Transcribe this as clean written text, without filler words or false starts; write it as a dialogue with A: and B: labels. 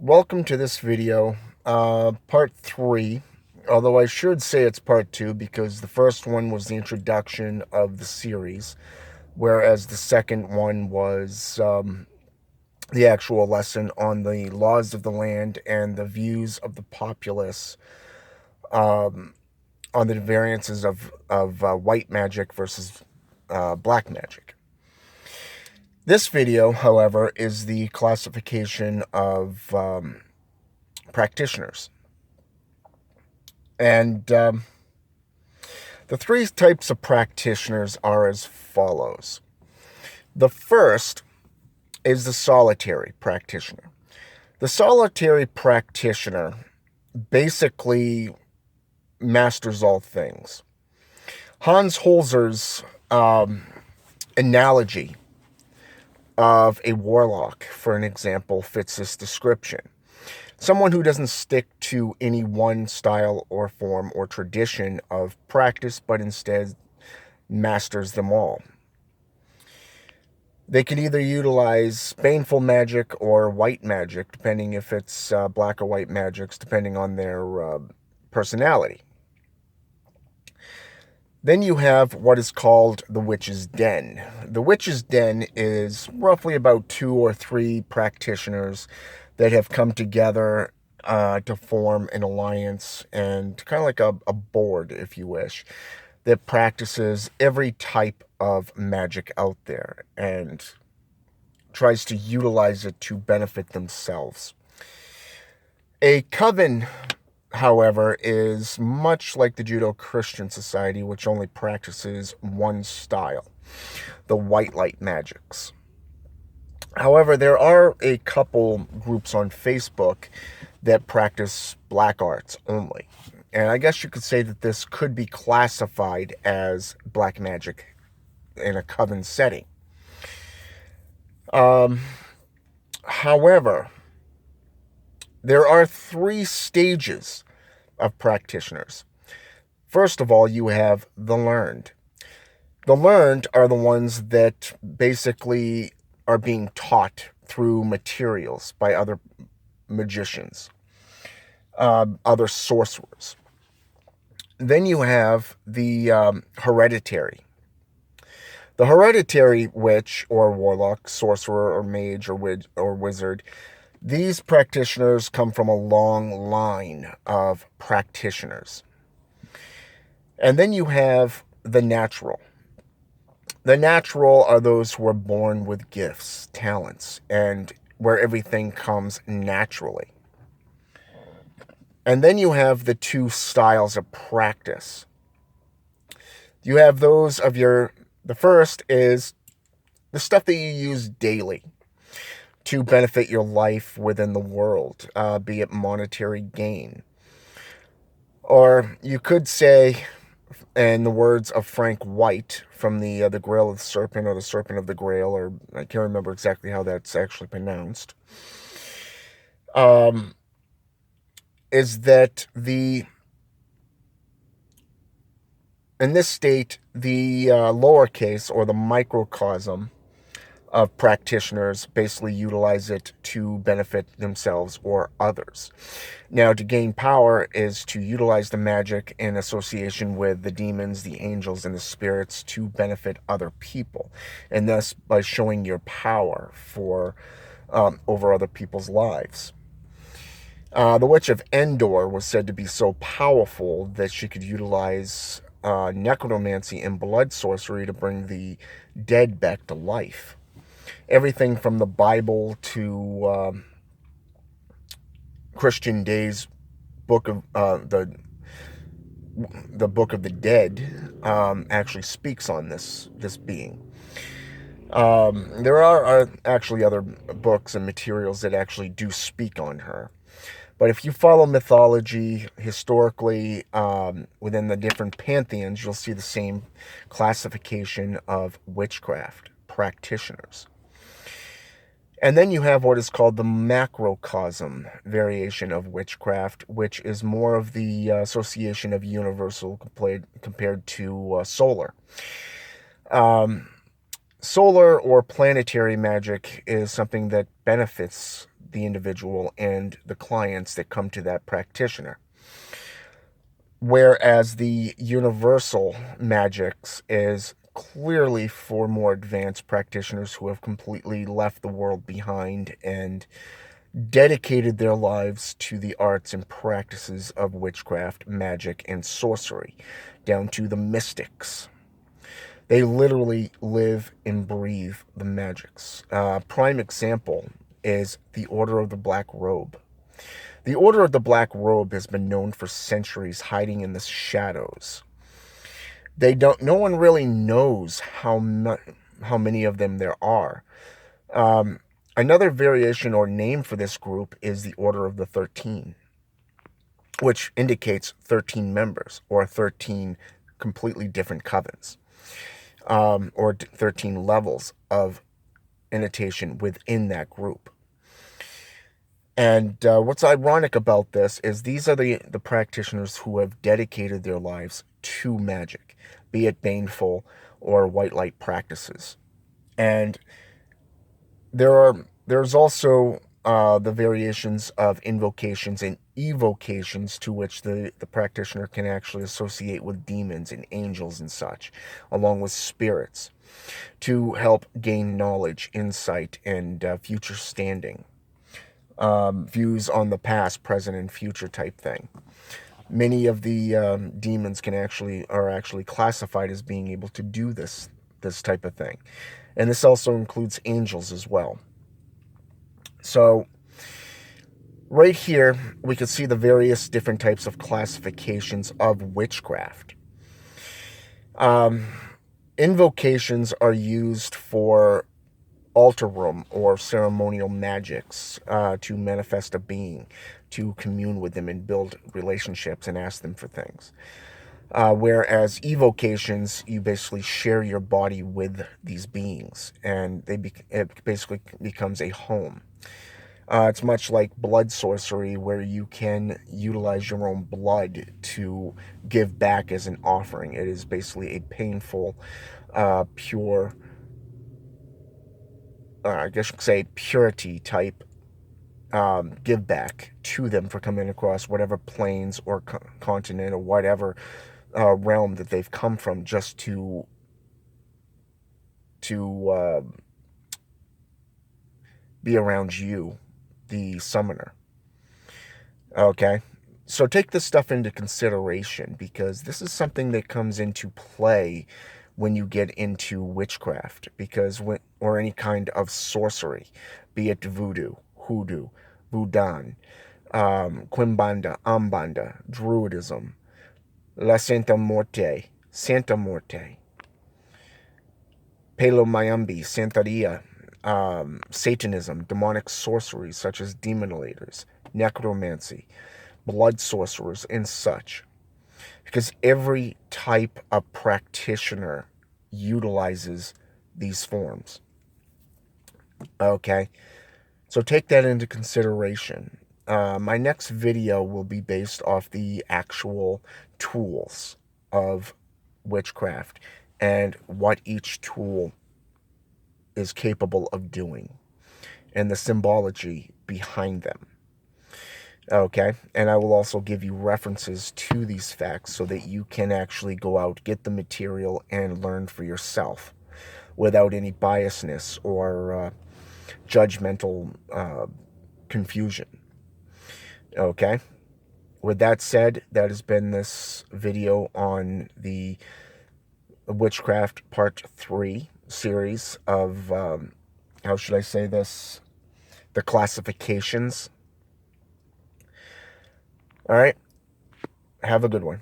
A: welcome to this video, part 3, although I should say it's part 2 because the first one was the introduction of the series, whereas the second one was the actual lesson on the laws of the land and the views of the populace on the variances of white magic versus black magic. This video, however, is the classification of practitioners. And the three types of practitioners are as follows. The first is the solitary practitioner. The solitary practitioner basically masters all things. Hans Holzer's analogy of a warlock, for an example, fits this description. Someone who doesn't stick to any one style or form or tradition of practice, but instead masters them all. They can either utilize baneful magic or white magic, depending if it's black or white magics, depending on their personality. Then you have what is called the Witch's Den. The Witch's Den is roughly about 2 or 3 practitioners that have come together to form an alliance and kind of like a board, if you wish, that practices every type of magic out there and tries to utilize it to benefit themselves. A coven, however, is much like the Judeo-Christian society, which only practices one style, the white light magics. However, there are a couple groups on Facebook that practice black arts only. And I guess you could say that this could be classified as black magic in a coven setting. However, there are 3 stages of practitioners. First of all, you have the learned. The learned are the ones that basically are being taught through materials by other magicians, other sorcerers. Then you have the hereditary. The hereditary witch or warlock, sorcerer or mage or wizard, these practitioners come from a long line of practitioners. And then you have the natural. The natural are those who are born with gifts, talents, and where everything comes naturally. And then you have the 2 styles of practice. You have those of the first is the stuff that you use daily to benefit your life within the world, be it monetary gain. Or you could say, in the words of Frank White from the Grail of the Serpent, or the Serpent of the Grail, or I can't remember exactly how that's actually pronounced, is that in this state, the lowercase or the microcosm of practitioners basically utilize it to benefit themselves or others. Now, to gain power is to utilize the magic in association with the demons, the angels, and the spirits to benefit other people, and thus by showing your power for over other people's lives. The Witch of Endor was said to be so powerful that she could utilize necromancy and blood sorcery to bring the dead back to life. Everything from the Bible to Christian Day's book of the Book of the Dead actually speaks on this being. There are actually other books and materials that actually do speak on her. But if you follow mythology historically within the different pantheons, you'll see the same classification of witchcraft practitioners. And then you have what is called the macrocosm variation of witchcraft, which is more of the association of universal compared to solar. Solar or planetary magic is something that benefits the individual and the clients that come to that practitioner. Whereas the universal magics is clearly for more advanced practitioners who have completely left the world behind and dedicated their lives to the arts and practices of witchcraft, magic, and sorcery, down to the mystics. They literally live and breathe the magics. Prime example is the Order of the Black Robe. The Order of the Black Robe has been known for centuries, hiding in the shadows. No one really knows how many of them there are. Another variation or name for this group is the Order of the 13, which indicates 13 members or 13 completely different covens, or 13 levels of initiation within that group. And what's ironic about this is these are the practitioners who have dedicated their lives to magic, be it baneful or white light practices. And there's also the variations of invocations and evocations, to which the practitioner can actually associate with demons and angels and such, along with spirits, to help gain knowledge, insight, and future standing. Views on the past, present, and future type thing. Many of the demons are actually classified as being able to do this type of thing, and this also includes angels as well. So right here we can see the various different types of classifications of witchcraft. Invocations are used for altar room or ceremonial magics, to manifest a being, to commune with them and build relationships and ask them for things. Whereas evocations, you basically share your body with these beings, and it basically becomes a home. It's much like blood sorcery, where you can utilize your own blood to give back as an offering. It is basically a painful, pure, I guess you could say, purity type give back to them for coming across whatever planes or continent or whatever realm that they've come from, just to be around you, the summoner. Okay, so take this stuff into consideration, because this is something that comes into play when you get into witchcraft, or any kind of sorcery, be it voodoo, hoodoo, voodoo, quimbanda, umbanda, druidism, la Santa Morte, Palo Mayambi, Santeria, Satanism, demonic sorceries such as demonolators, necromancy, blood sorcerers, and such. Because every type of practitioner utilizes these forms. Okay, so take that into consideration. My next video will be based off the actual tools of witchcraft and what each tool is capable of doing, and the symbology behind them. Okay, and I will also give you references to these facts so that you can actually go out, get the material, and learn for yourself without any biasness or judgmental confusion. Okay, with that said, that has been this video on the Witchcraft Part 3 series of, how should I say this, the classifications. All right, have a good one.